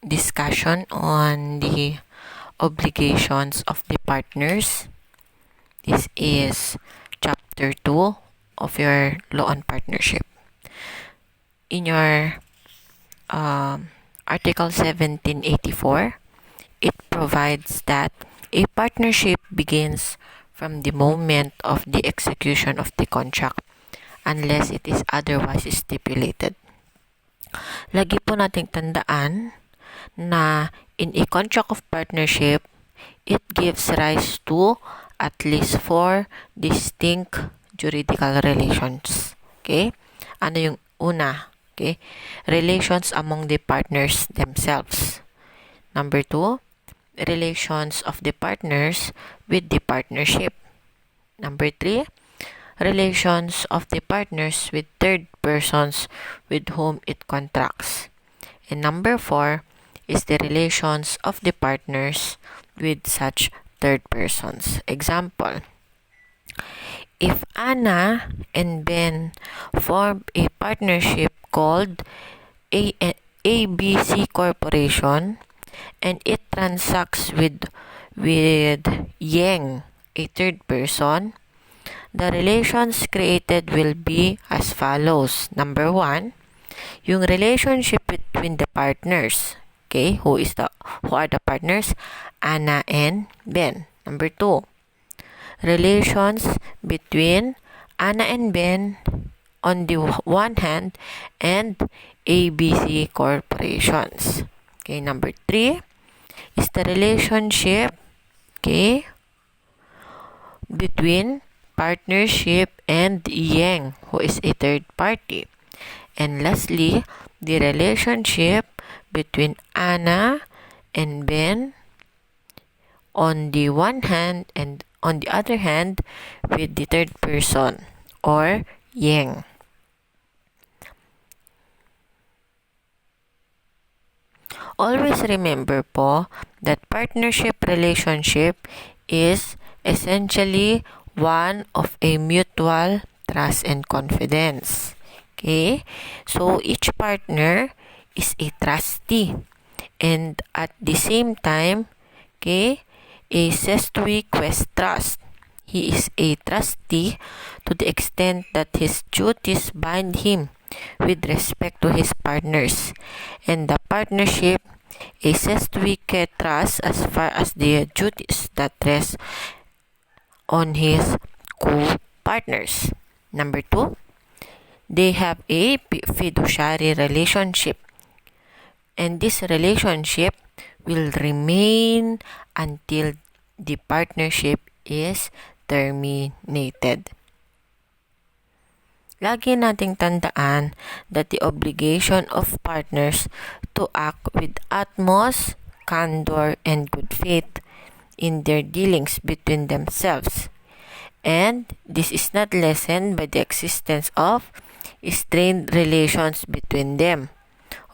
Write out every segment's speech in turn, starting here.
discussion on the obligations of the partners. This is Chapter 2 of your Law on Partnership. In your Article 1784, it provides that a partnership begins from the moment of the execution of the contract unless it is otherwise stipulated. Lagi po nating tandaan na in a contract of partnership, it gives rise to at least 4 distinct juridical relations. Okay? Ano yung una? Okay? Relations among the partners themselves. Number 2, relations of the partners with the partnership. Number 3, relations of the partners with third persons with whom it contracts. And number 4 is the relations of the partners with such third persons. Example, if Anna and Ben form a partnership called ABC Corporation and it transacts with Yang, a third person, the relations created will be as follows. Number 1, yung relationship between the partners. Okay, who are the partners? Anna and Ben. Number 2, relations between Anna and Ben on the one hand and ABC corporations. Okay, number 3 is the relationship, okay, between partnership and Yang, who is a third party. And lastly, the relationship between Anna and Ben on the one hand and on the other hand with the third person or Yang. Always remember po that partnership relationship is essentially one of a mutual trust and confidence. Okay? So each partner is a trustee and at the same time, okay, a cestui quest trust. He is a trustee to the extent that his duties bind him with respect to his partners, and the partnership a cestui que trust as far as the duties that rest on his co-partners. Number 2, they have a fiduciary relationship, and this relationship will remain until the partnership is terminated. Lagi nating tandaan that the obligation of partners to act with utmost candor and good faith in their dealings between themselves. And this is not lessened by the existence of strained relations between them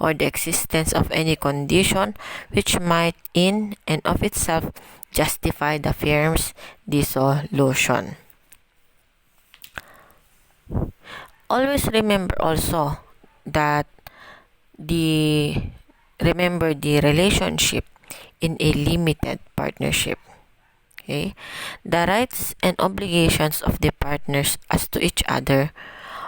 or the existence of any condition which might in and of itself justify the firm's dissolution. Always remember also that remember the relationship in a limited partnership. Okay? The rights and obligations of the partners as to each other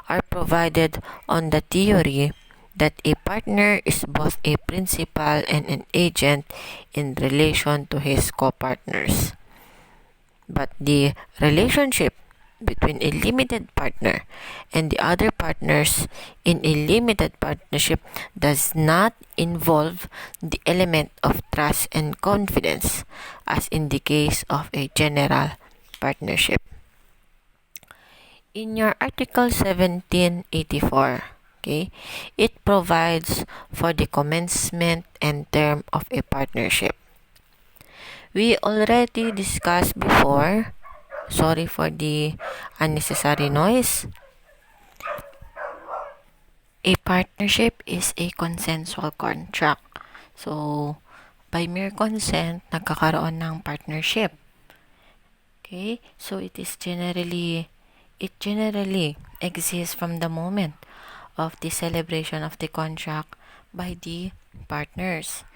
are provided on the theory that a partner is both a principal and an agent in relation to his co-partners. But the relationship between a limited partner and the other partners in a limited partnership does not involve the element of trust and confidence as in the case of a general partnership. In your Article 1784, okay, it provides for the commencement and term of a partnership. We already discussed before. Sorry for the unnecessary noise. A partnership is a consensual contract. So, by mere consent, nagkakaroon ng partnership. Okay? So, it generally exists from the moment of the celebration of the contract by the partners.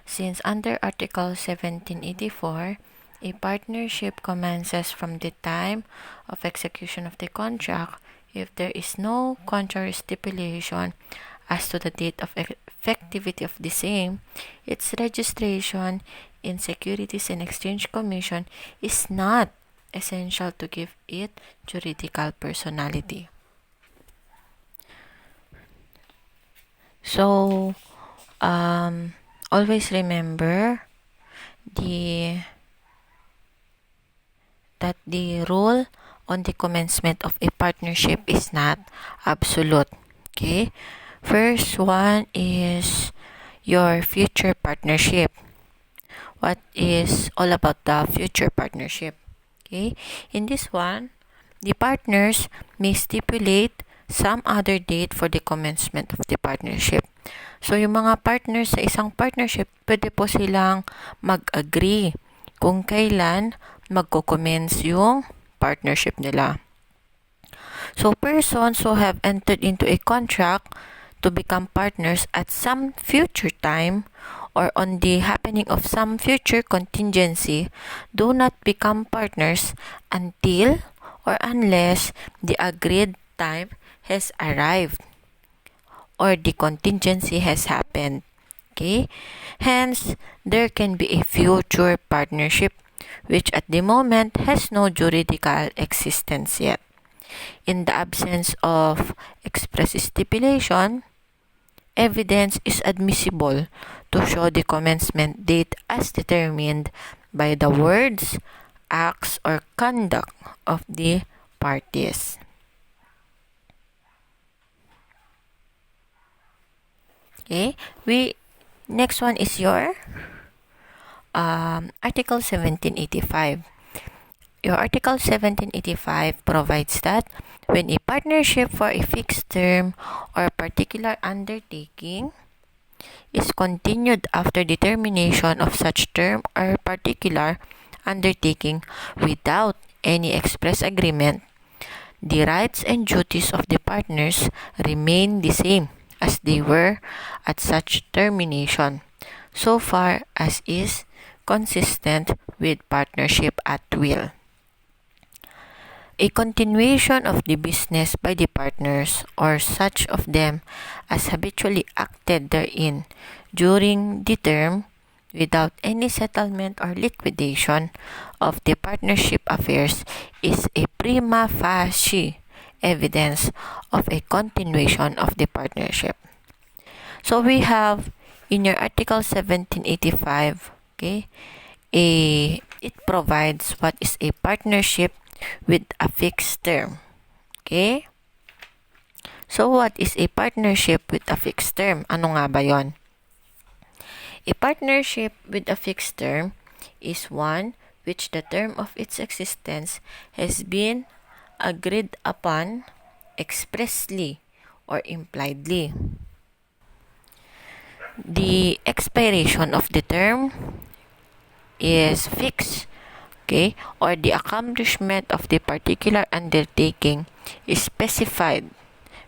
Since under Article 1784, a partnership commences from the time of execution of the contract if there is no contrary stipulation as to the date of effectivity of the same. Its registration in Securities and Exchange Commission is not essential to give it juridical personality. So, always remember that the rule on the commencement of a partnership is not absolute. Okay? First one is your future partnership. What is all about the future partnership? Okay? In this one, the partners may stipulate some other date for the commencement of the partnership. So, yung mga partners sa isang partnership, pwede po silang mag-agree kung kailan magko-commence yung partnership nila. So, persons who have entered into a contract to become partners at some future time or on the happening of some future contingency do not become partners until or unless the agreed time has arrived or the contingency has happened. Okay? Hence, there can be a future partnership which at the moment has no juridical existence yet. In the absence of express stipulation, evidence is admissible to show the commencement date as determined by the words, acts, or conduct of the parties. Okay, next one is your Article 1785. Your Article 1785 provides that when a partnership for a fixed term or a particular undertaking is continued after the termination of such term or particular undertaking without any express agreement, the rights and duties of the partners remain the same as they were at such termination, so far as is consistent with partnership at will. A continuation of the business by the partners or such of them as habitually acted therein during the term without any settlement or liquidation of the partnership affairs is a prima facie evidence of a continuation of the partnership. So we have in your Article 1785, okay, it provides what is a partnership with a fixed term. Okay? So what is a partnership with a fixed term? Ano nga ba yon? A partnership with a fixed term is one which the term of its existence has been agreed upon expressly or impliedly. The expiration of the term is fixed, okay, or the accomplishment of the particular undertaking is specified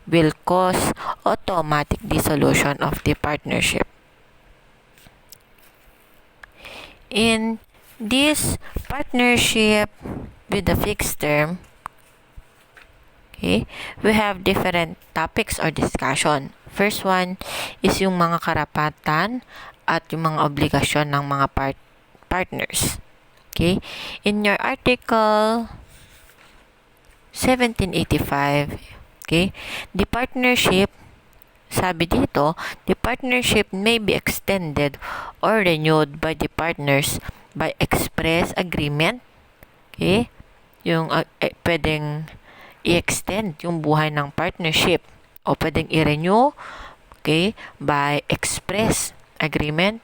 will cause automatic dissolution of the partnership. In this partnership with a fixed term, okay, we have different topics or discussion. First one is yung mga karapatan at yung mga obligasyon ng mga partners. Okay? In your Article 1785, okay, the partnership, sabi dito, the partnership may be extended or renewed by the partners by express agreement. Okay? Yung pwedeng i-extend yung buhay ng partnership o pwedeng i-renew, okay, by express agreement.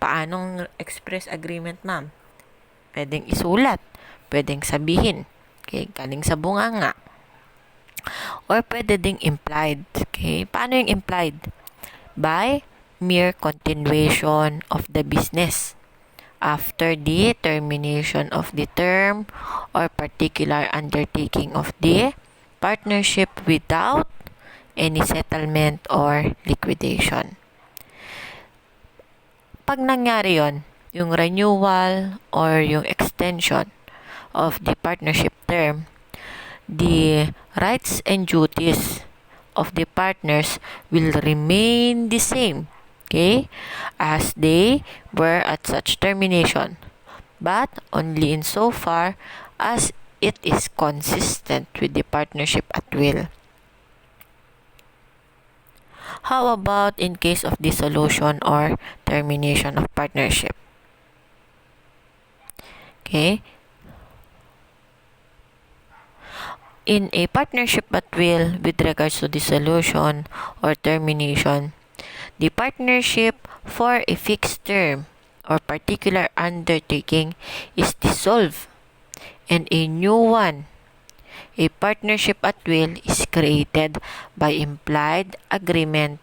Paanong express agreement, ma'am? Pwedeng isulat, pwedeng sabihin, okay, galing sa bunganga. Or pwede ding implied, okay? Paano yung implied? By mere continuation of the business after the termination of the term or particular undertaking of the partnership without any settlement or liquidation. pag nangyari yon, yung renewal or yung extension of the partnership term, the rights and duties of the partners will remain the same, okay, as they were at such termination, but only insofar as it is consistent with the partnership at will. How about in case of dissolution or termination of partnership? Okay, in a partnership at will with regards to dissolution or termination, the partnership for a fixed term or particular undertaking is dissolved and a new one, a partnership at will, is created by implied agreement,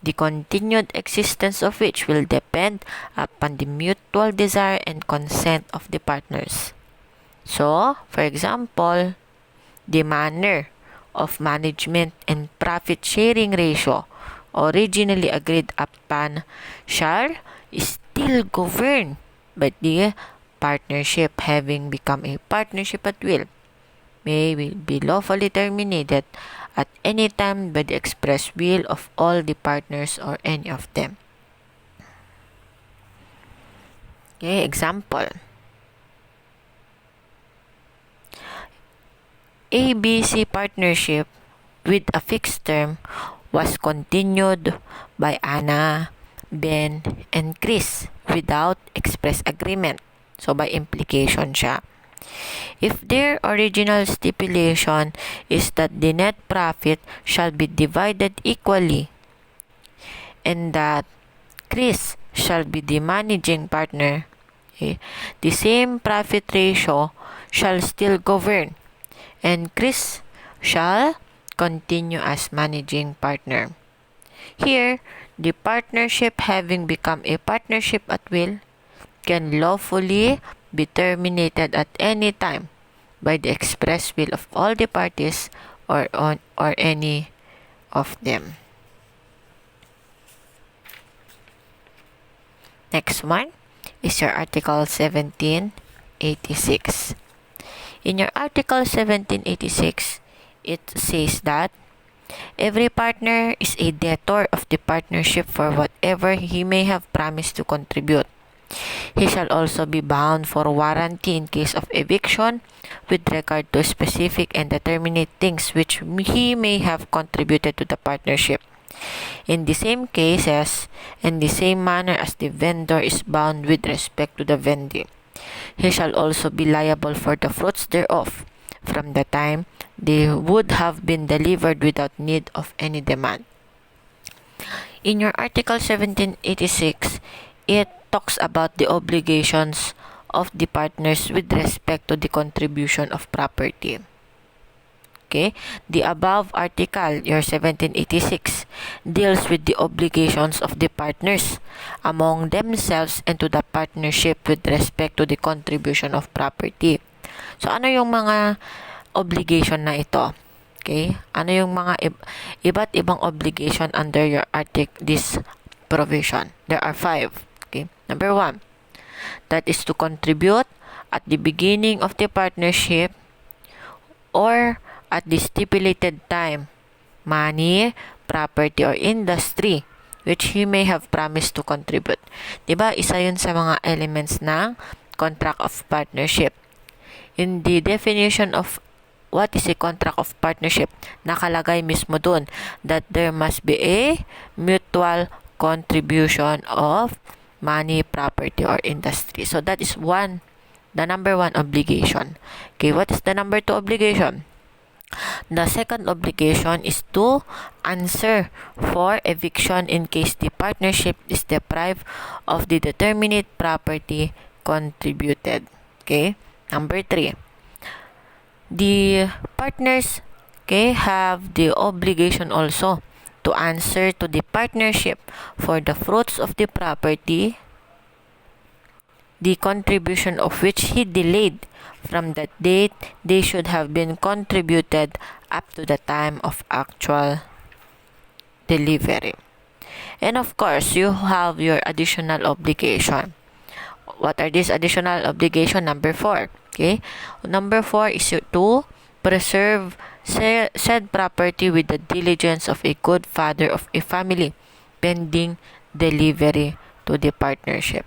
the continued existence of which will depend upon the mutual desire and consent of the partners. So, for example, the manner of management and profit-sharing ratio originally agreed upon shall still govern, but the partnership having become a partnership at will may be lawfully terminated at any time by the express will of all the partners or any of them. Okay, example. ABC partnership with a fixed term was continued by Anna, Ben, and Chris without express agreement. So, by implication siya. If their original stipulation is that the net profit shall be divided equally and that Chris shall be the managing partner, okay, the same profit ratio shall still govern and Chris shall continue as managing partner. Here, the partnership having become a partnership at will can lawfully be terminated at any time by the express will of all the parties or any of them. Next one is your Article 1786. In your Article 1786, it says that every partner is a debtor of the partnership for whatever he may have promised to contribute. He shall also be bound for warranty in case of eviction with regard to specific and determinate things which he may have contributed to the partnership. In the same cases, in the same manner as the vendor is bound with respect to the vendee, he shall also be liable for the fruits thereof from the time they would have been delivered without need of any demand. In your Article 1786, it talks about the obligations of the partners with respect to the contribution of property. Okay, the above article, your 1786, deals with the obligations of the partners among themselves and to the partnership with respect to the contribution of property. So, ano yung mga obligation na ito? Okay, ano yung mga iba't ibang obligation under your this provision? There are 5. Okay, number 1, that is to contribute at the beginning of the partnership or at the stipulated time, money, property, or industry which he may have promised to contribute. Diba, isa yun sa mga elements ng contract of partnership. In the definition of what is a contract of partnership, nakalagay mismo dun that there must be a mutual contribution of money, property, or industry. So that is the number 1 obligation. Okay, what is the number 2 obligation? The second obligation is to answer for eviction in case the partnership is deprived of the determinate property contributed. Okay? Number 3, the partners, okay, have the obligation also to answer to the partnership for the fruits of the property, the contribution of which he delayed from that date they should have been contributed up to the time of actual delivery. And of course, you have your additional obligation. What are these additional obligation? Number 4. Okay? Number 4 is to preserve said property with the diligence of a good father of a family pending delivery to the partnership.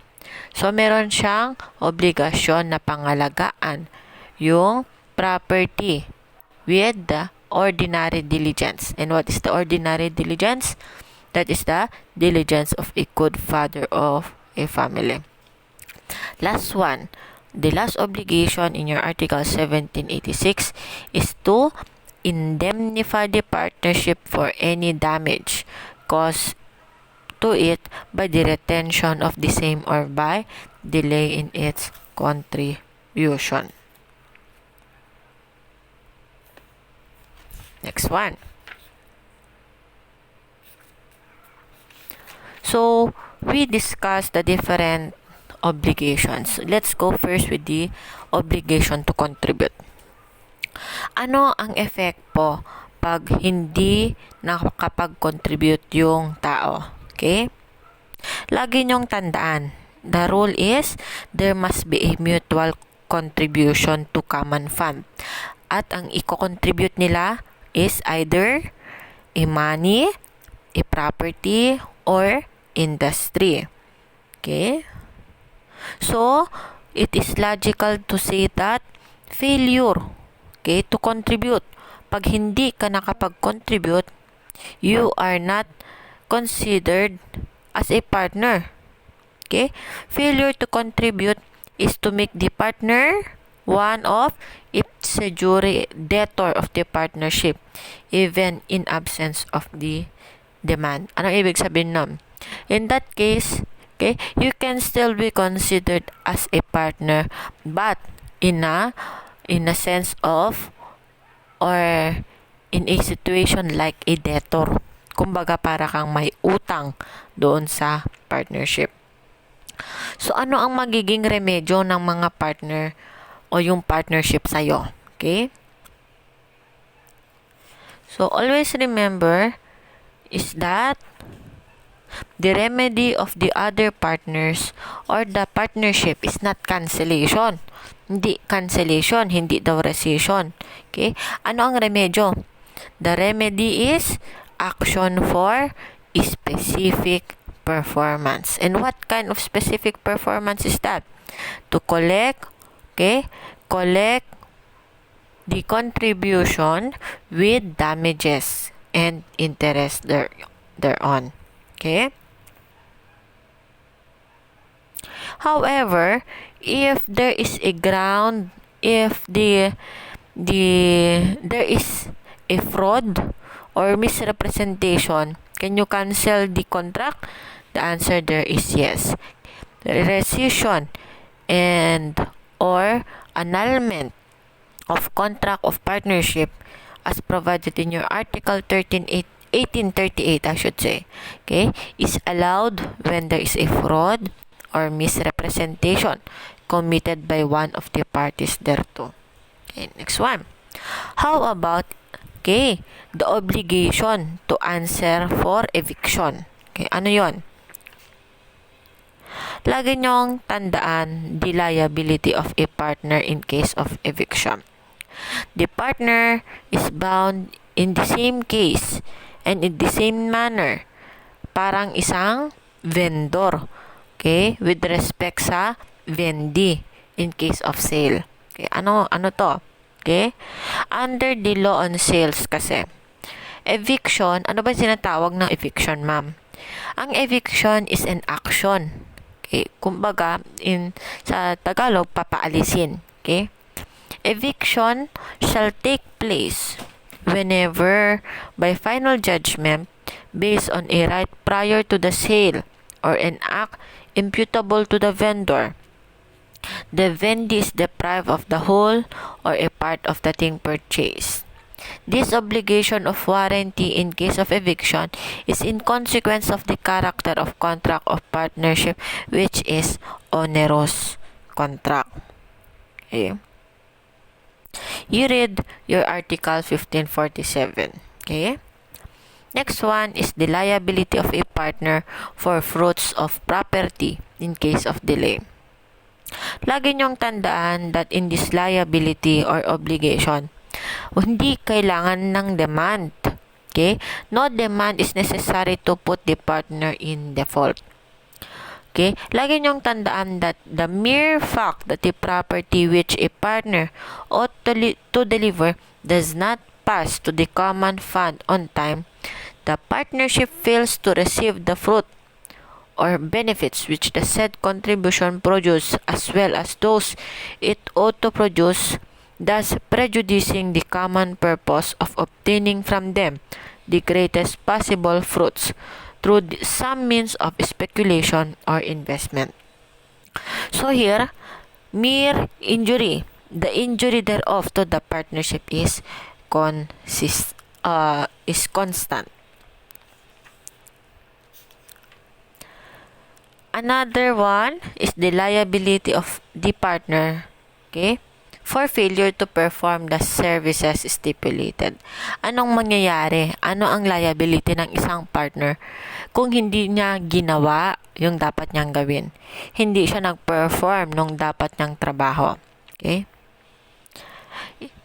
So, meron siyang obligasyon na pangalagaan yung property with the ordinary diligence. And what is the ordinary diligence? That is the diligence of a good father of a family. Last one, the last obligation in your Article 1786 is to indemnify the partnership for any damage caused to it by the retention of the same or by delay in its contribution. Next one. So, we discussed the different obligations. Let's go first with the obligation to contribute. Ano ang effect po pag hindi nakakapag-contribute yung tao? Okay? Lagi niyong tandaan, the rule is there must be a mutual contribution to common fund. At ang i-contribute nila is either a money, a property, or industry. Okay? So, it is logical to say that failure, okay, to contribute. Pag hindi ka nakapag-contribute, you are not considered as a partner. Okay? Failure to contribute is to make the partner one of its jure debtor of the partnership, even in absence of the demand. Ano ibig sabihin nun? In that case, okay, you can still be considered as a partner, but in a sense of, or in a situation like a debtor. Kumbaga para kang may utang doon sa partnership. So, ano ang magiging remedyo ng mga partner o yung partnership sa'yo? Okay? So, always remember is that the remedy of the other partners or the partnership is not cancellation. Hindi cancellation, hindi daw rescission. Okay? Ano ang remedyo? The remedy is action for specific performance. And what kind of specific performance is that? To collect, okay? Collect the contribution with damages and interest thereon. Okay? However, if there is a ground, if there is a fraud or misrepresentation, can you cancel the contract? The answer there is yes. Rescission and or annulment of contract of partnership as provided in your Article 1838, I should say, okay, is allowed when there is a fraud or misrepresentation committed by one of the parties thereto. Okay, next one. How about, okay, the obligation to answer for eviction? Okay, ano yon? Lagi niyong tandaan the liability of a partner in case of eviction. The partner is bound in the same case and in the same manner, parang isang vendor, okay, with respect sa vendee in case of sale. Okay, ano to? Okay? Under the law on sales kasi, eviction, ano ba sinatawag ng eviction, ma'am? Ang eviction is an action. Okay? Kumbaga, sa Tagalog, papaalisin. Okay? Eviction shall take place whenever by final judgment based on a right prior to the sale or an act imputable to the vendor, the vendee is deprived of the whole or a part of the thing purchased. This obligation of warranty in case of eviction is in consequence of the character of contract of partnership, which is onerous contract. Okay. You read your Article 1547. Okay? Next one is the liability of a partner for fruits of property in case of delay. Lagi niyong tandaan that in this liability or obligation, hindi kailangan ng demand. Okay? No demand is necessary to put the partner in default. Okay? Lagi niyong tandaan that the mere fact that the property which a partner ought to deliver does not pass to the common fund on time, the partnership fails to receive the fruit or benefits which the said contribution produce as well as those it ought to produce, thus prejudicing the common purpose of obtaining from them the greatest possible fruits through some means of speculation or investment. So here, mere injury, the injury thereof to the partnership is constant. Another one is the liability of the partner, okay, for failure to perform the services stipulated. Anong mangyayari? Ano ang liability ng isang partner kung hindi niya ginawa yung dapat niyang gawin? Hindi siya nag-perform nung dapat niyang trabaho. Okay?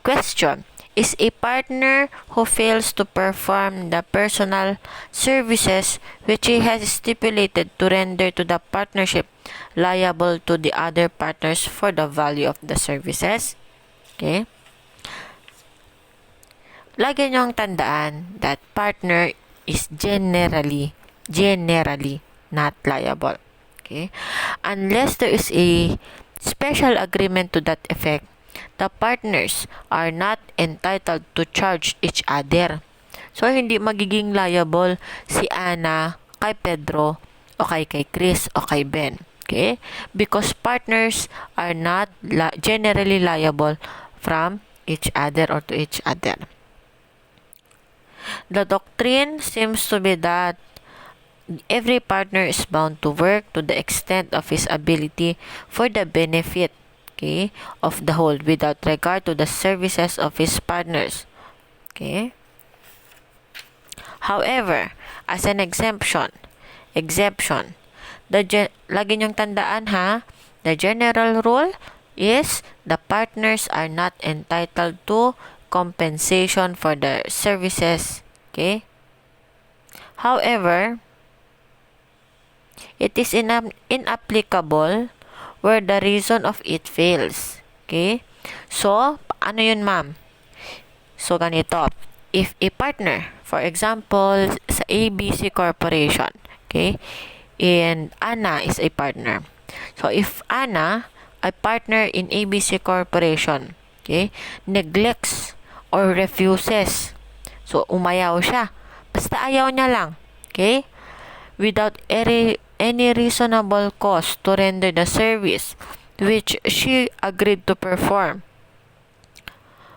Question: is a partner who fails to perform the personal services which he has stipulated to render to the partnership liable to the other partners for the value of the services? Okay? Lagi niyong tandaan that partner is generally not liable. Okay? Unless there is a special agreement to that effect, the partners are not entitled to charge each other. So, hindi magiging liable si Ana kay Pedro o kay Chris o kay Ben. Okay? Because partners are not generally liable from each other or to each other. The doctrine seems to be that every partner is bound to work to the extent of his ability for the benefit, okay, of the whole without regard to the services of his partners. Okay? However, as an exception, lagi niyong tandaan the general rule is the partners are not entitled to compensation for their services. Okay? However, it is inapplicable where the reason of it fails. Okay? So, ano yun, ma'am? So, ganito. If a partner, for example, sa ABC Corporation, okay, and Ana is a partner. So, if Ana, a partner in ABC Corporation, okay, neglects or refuses, so, umayaw siya. Basta ayaw niya lang. Okay? Without any reasonable cause to render the service which she agreed to perform,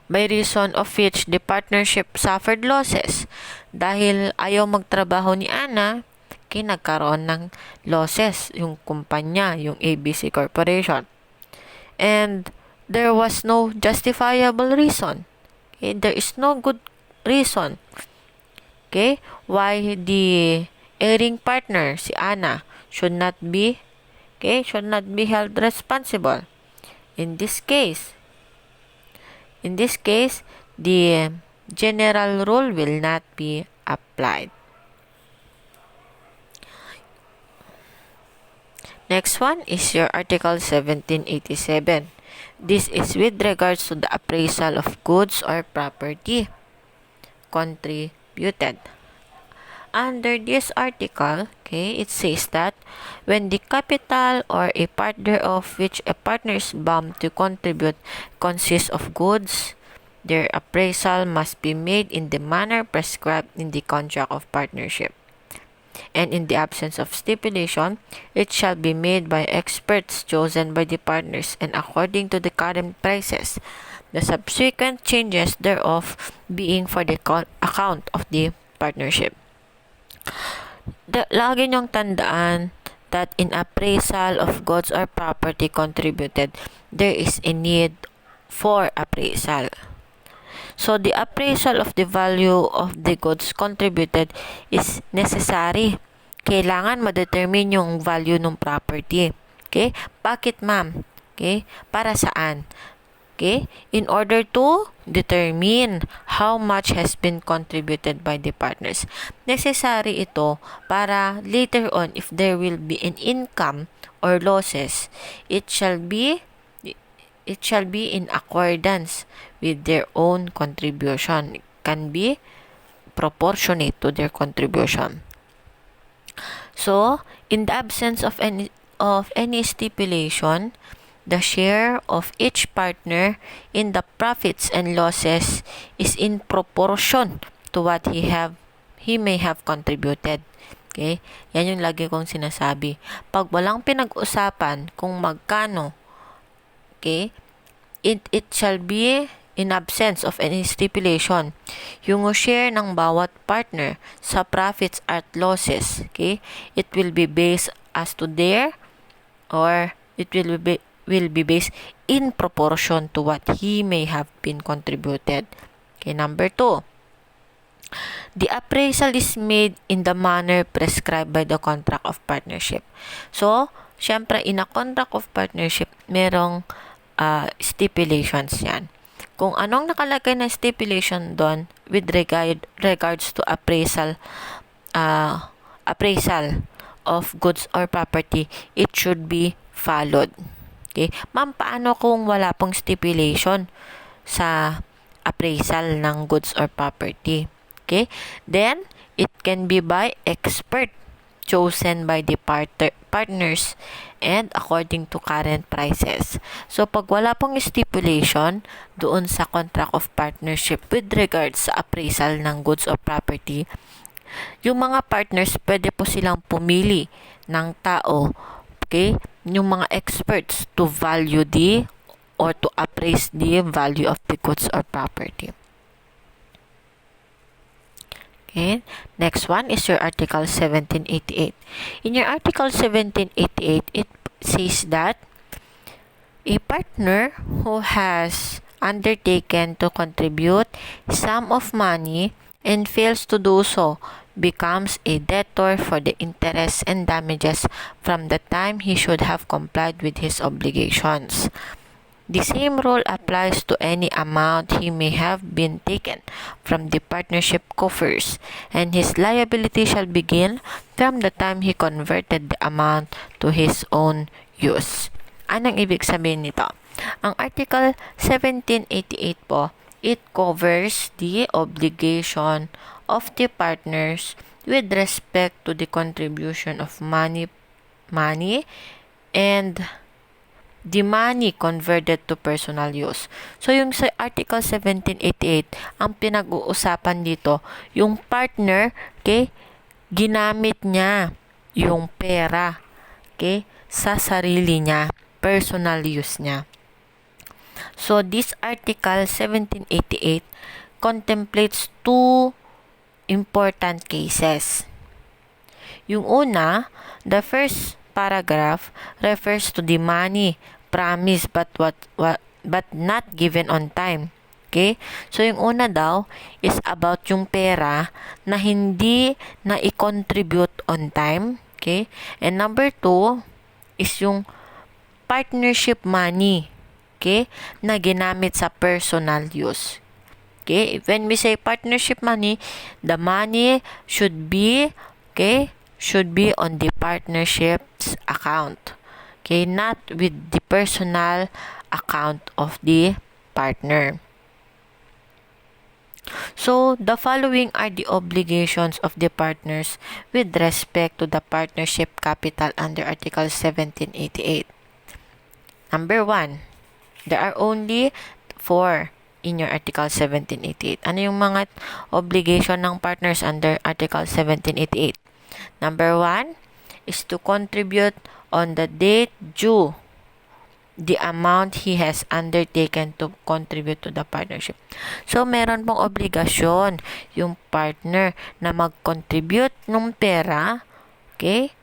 by reason of which the partnership suffered losses. Dahil ayaw magtrabaho ni Ana, nagkaroon ng losses yung kumpanya, yung ABC Corporation. And there was no justifiable reason. Okay? There is no good reason, okay, why the erring partner, si Ana, should not be held responsible. In this case, the general rule will not be applied. Next one is your Article 1787. This is with regards to the appraisal of goods or property contributed. Under this article, okay, it says that when the capital or a part thereof which a partner is bound to contribute consists of goods, their appraisal must be made in the manner prescribed in the contract of partnership. And in the absence of stipulation, it shall be made by experts chosen by the partners and according to the current prices, the subsequent changes thereof being for the account of the partnership. Lagi niyong tandaan that in appraisal of goods or property contributed, there is a need for appraisal. So, the appraisal of the value of the goods contributed is necessary. Kailangan ma-determine yung value ng property. Okay? Bakit, ma'am? Okay? Para saan? Okay? In order to determine how much has been contributed by the partners. Necessary ito para later on, if there will be an income or losses, it shall be in accordance with their own contribution. It can be proportionate to their contribution. So, in the absence of any stipulation, the share of each partner in the profits and losses is in proportion to what he may have contributed. Okay? Yan yung lagi kong sinasabi. Pag walang pinag-usapan kung magkano, okay, it shall be in absence of any stipulation. Yung share ng bawat partner sa profits at losses, okay, it will be based as to their, or it will be based in proportion to what he may have been contributed. Okay, number 2. The appraisal is made in the manner prescribed by the contract of partnership. So, syempre, in a contract of partnership, merong stipulations yan. Kung anong nakalagay na stipulation doon with regards to appraisal of goods or property, it should be followed. Okay? Ma'am, paano kung wala pong stipulation sa appraisal ng goods or property? Okay? Then, it can be by expert chosen by the partners and according to current prices. So, pag wala pong stipulation doon sa contract of partnership with regards sa appraisal ng goods or property, yung mga partners, pwede po silang pumili ng tao, okay, yung mga experts to value or to appraise the value of the goods or property. Okay, next one is your Article 1788. In your Article 1788, it says that a partner who has undertaken to contribute sum of money and fails to do so becomes a debtor for the interest and damages from the time he should have complied with his obligations. The same rule applies to any amount he may have been taken from the partnership coffers, and his liability shall begin from the time he converted the amount to his own use. Anong ibig sabihin nito? Ang Article 1788 po, it covers the obligation of the partners with respect to the contribution of money and the money converted to personal use. So, yung sa Article 1788, ang pinag-uusapan dito, yung partner, okay, ginamit niya yung pera, okay, sa sarili niya, personal use niya. So, this Article 1788 contemplates two important cases. Yung una, the first paragraph refers to the money promised but not given on time. Okay? So, yung una daw is about yung pera na hindi na i-contribute on time. Okay? And number 2 is yung partnership money, okay, na ginamit sa personal use. Okay? When we say partnership money, the money should be on the partnership's account. Okay? Not with the personal account of the partner. So, the following are the obligations of the partners with respect to the partnership capital under Article 1788. Number 1, there are only 4 in your Article 1788. Ano yung mga obligation ng partners under Article 1788? Number 1 is to contribute on the date due the amount he has undertaken to contribute to the partnership. So, meron pong obligasyon yung partner na mag-contribute ng pera, okay,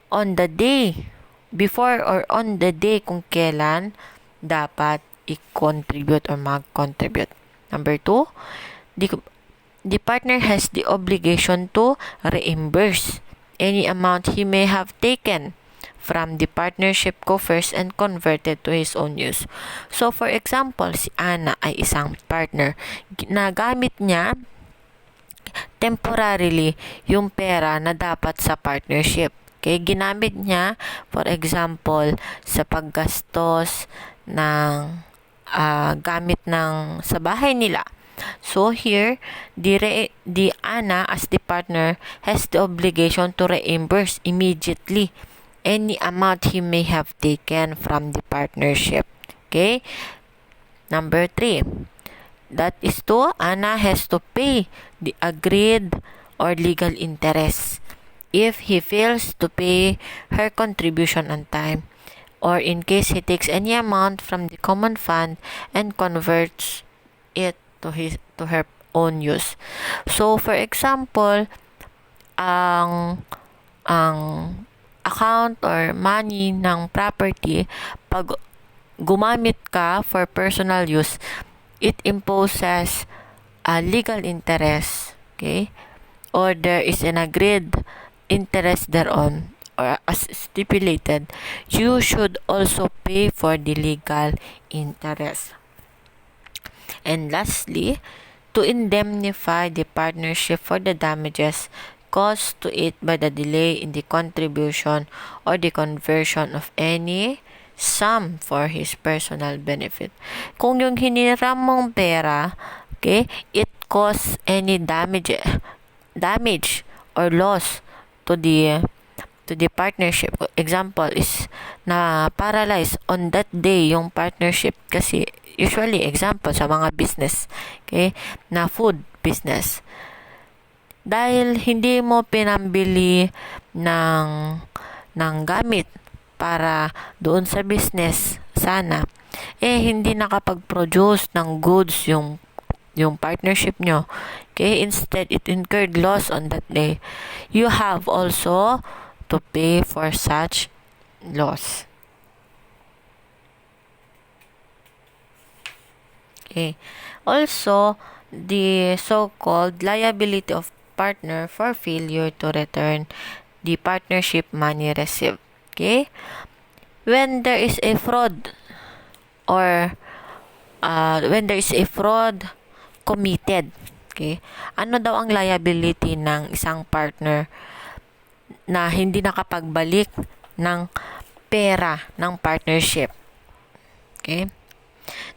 on the day before or on the day kung kailan dapat i-contribute or mag-contribute. Number 2, the partner has the obligation to reimburse any amount he may have taken from the partnership coffers and converted to his own use. So, for example, si Ana ay isang partner. Nagamit niya temporarily yung pera na dapat sa partnership. Okay, ginamit niya, for example, sa paggastos ng gamit ng sa bahay nila. So here, the Ana as the partner has the obligation to reimburse immediately any amount he may have taken from the partnership. Okay? Number 3, that is to, Ana has to pay the agreed or legal interest if he fails to pay her contribution on time, or in case he takes any amount from the common fund and converts it to her own use. So, for example, ang account or money ng property, pag gumamit ka for personal use, it imposes a legal interest, okay? Or there is an agreed interest thereon, or as stipulated, you should also pay for the legal interest. And lastly, to indemnify the partnership for the damages caused to it by the delay in the contribution or the conversion of any sum for his personal benefit. Kung yung hiniram mong pera, okay, it cause any damage or loss to the partnership. Example is na paralyze on that day yung partnership, kasi usually example sa mga business, okay, na food business, dahil hindi mo pinambili ng gamit para doon sa business sana, hindi nakapag-produce ng goods yung partnership nyo. Okay, instead it incurred loss on that day. You have also to pay for such loss. Okay. Also, the so-called liability of partner for failure to return the partnership money received. Okay? When there is a fraud or when there is a fraud committed, okay, ano daw ang liability ng isang partner na hindi nakapagbalik ng pera ng partnership? Okay?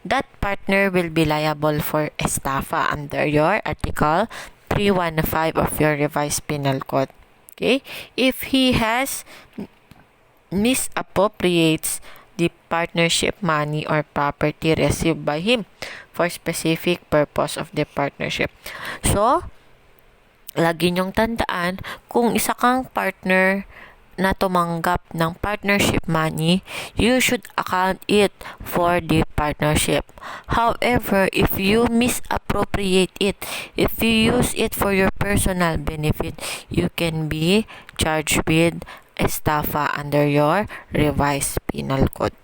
That partner will be liable for estafa under your Article 315 of your revised penal code. Okay? If he has misappropriates the partnership money or property received by him for specific purpose of the partnership. So, lagi niyong tandaan, kung isa kang partner na tumanggap ng partnership money, you should account it for the partnership. However, if you misappropriate it, if you use it for your personal benefit, you can be charged with estafa under your revised penal code.